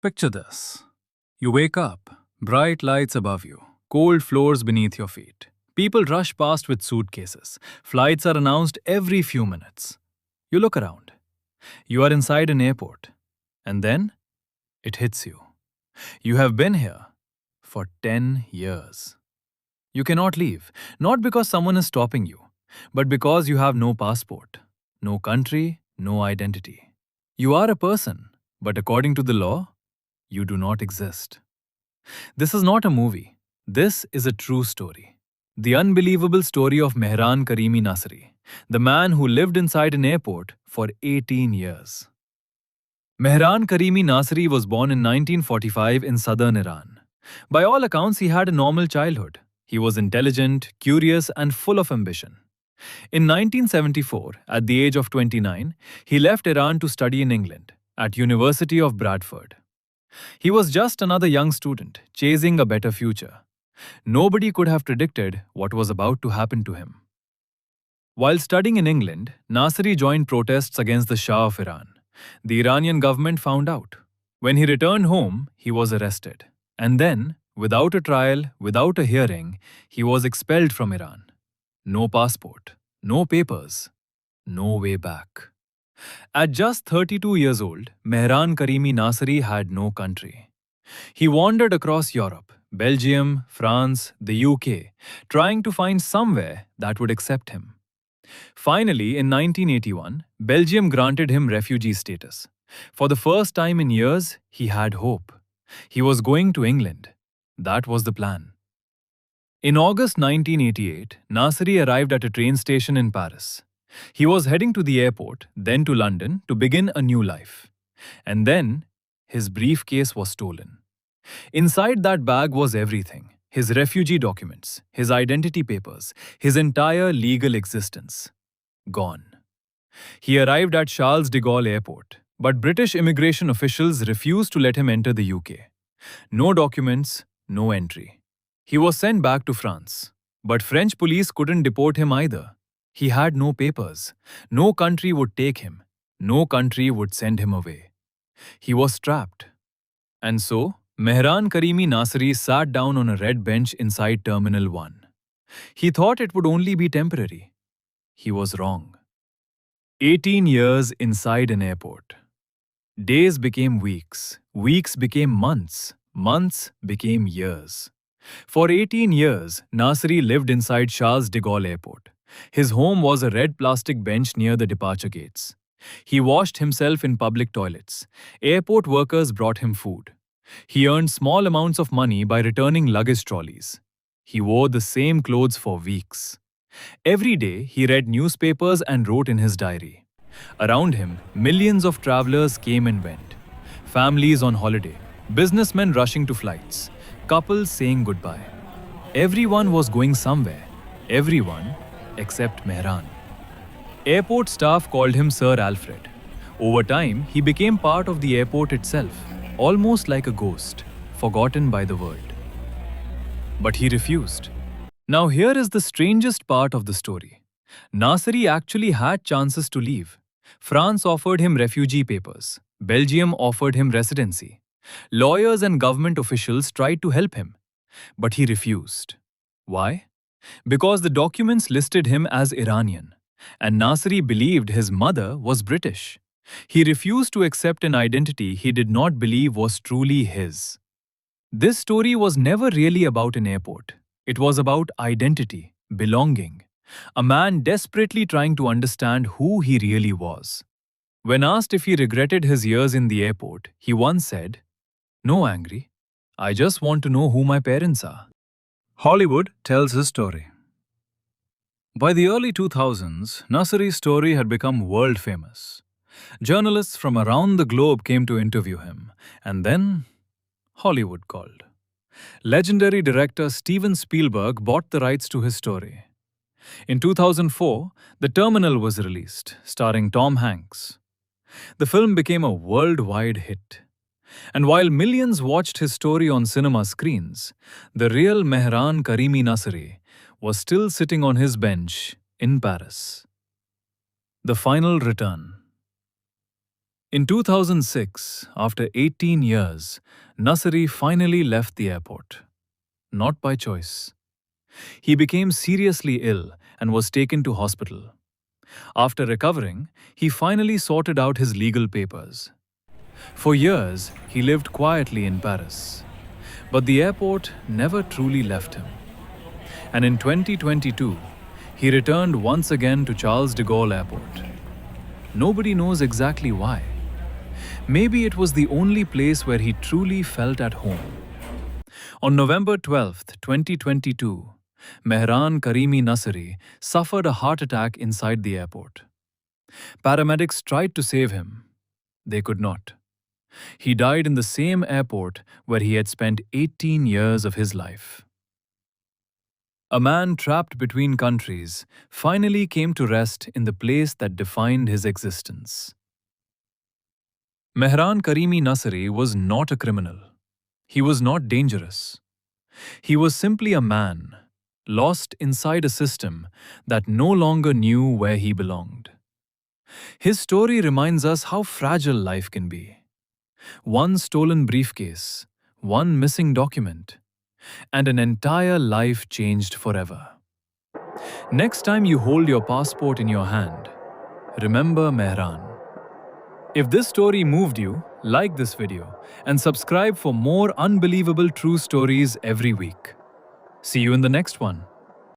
Picture this. You wake up, bright lights above you, cold floors beneath your feet. People rush past with suitcases. Flights are announced every few minutes. You look around. You are inside an airport. And then it hits you. You have been here for 10 years. You cannot leave, not because someone is stopping you, but because you have no passport, no country, no identity. You are a person, but according to the law, you do not exist. This is not a movie. This is a true story. The unbelievable story of Mehran Karimi Nasseri, the man who lived inside an airport for 18 years. Mehran Karimi Nasseri was born in 1945 in southern Iran. By all accounts, he had a normal childhood. He was intelligent, curious, and full of ambition. In 1974, at the age of 29, he left Iran to study in England, at University of Bradford. He was just another young student, chasing a better future. Nobody could have predicted what was about to happen to him. While studying in England, Nasseri joined protests against the Shah of Iran. The Iranian government found out. When he returned home, he was arrested. And then, without a trial, without a hearing, he was expelled from Iran. No passport, no papers, no way back. At just 32 years old, Mehran Karimi Nasseri had no country. He wandered across Europe, Belgium, France, the UK, trying to find somewhere that would accept him. Finally, in 1981, Belgium granted him refugee status. For the first time in years, he had hope. He was going to England. That was the plan. In August 1988, Nasseri arrived at a train station in Paris. He was heading to the airport, then to London, to begin a new life. And then, his briefcase was stolen. Inside that bag was everything: his refugee documents, his identity papers, his entire legal existence. Gone. He arrived at Charles de Gaulle Airport, but British immigration officials refused to let him enter the UK. No documents, no entry. He was sent back to France, but French police couldn't deport him either. He had no papers. No country would take him. No country would send him away. He was trapped. And so, Mehran Karimi Nasseri sat down on a red bench inside Terminal 1. He thought it would only be temporary. He was wrong. 18 years inside an airport. Days became weeks. Weeks became months. Months became years. For 18 years, Nasseri lived inside Charles de Gaulle Airport. His home was a red plastic bench near the departure gates. He washed himself in public toilets. Airport workers brought him food. He earned small amounts of money by returning luggage trolleys. He wore the same clothes for weeks. Every day, he read newspapers and wrote in his diary. Around him, millions of travelers came and went. Families on holiday, businessmen rushing to flights, couples saying goodbye. Everyone was going somewhere. Everyone except Mehran. Airport staff called him Sir Alfred. Over time, he became part of the airport itself, almost like a ghost, forgotten by the world. But he refused. Now here is the strangest part of the story. Nasseri actually had chances to leave. France offered him refugee papers. Belgium offered him residency. Lawyers and government officials tried to help him. But he refused. Why? Because the documents listed him as Iranian, and Nasseri believed his mother was British. He refused to accept an identity he did not believe was truly his. This story was never really about an airport. It was about identity, belonging. A man desperately trying to understand who he really was. When asked if he regretted his years in the airport, he once said, "No, Angry. I just want to know who my parents are." Hollywood tells his story. By the early 2000s, Nasseri's story had become world famous. Journalists from around the globe came to interview him, and then Hollywood called. Legendary director Steven Spielberg bought the rights to his story. In 2004, The Terminal was released, starring Tom Hanks. The film became a worldwide hit. And while millions watched his story on cinema screens, the real Mehran Karimi Nasseri was still sitting on his bench in Paris. The final return. In 2006, after 18 years, Nasseri finally left the airport. Not by choice. He became seriously ill and was taken to hospital. After recovering, he finally sorted out his legal papers. For years, he lived quietly in Paris. But the airport never truly left him. And in 2022, he returned once again to Charles de Gaulle Airport. Nobody knows exactly why. Maybe it was the only place where he truly felt at home. On November 12th, 2022, Mehran Karimi Nasseri suffered a heart attack inside the airport. Paramedics tried to save him. They could not. He died in the same airport where he had spent 18 years of his life. A man trapped between countries finally came to rest in the place that defined his existence. Mehran Karimi Nasseri was not a criminal. He was not dangerous. He was simply a man, lost inside a system that no longer knew where he belonged. His story reminds us how fragile life can be. One stolen briefcase, one missing document, and an entire life changed forever. Next time you hold your passport in your hand, remember Mehran. If this story moved you, like this video and subscribe for more unbelievable true stories every week. See you in the next one.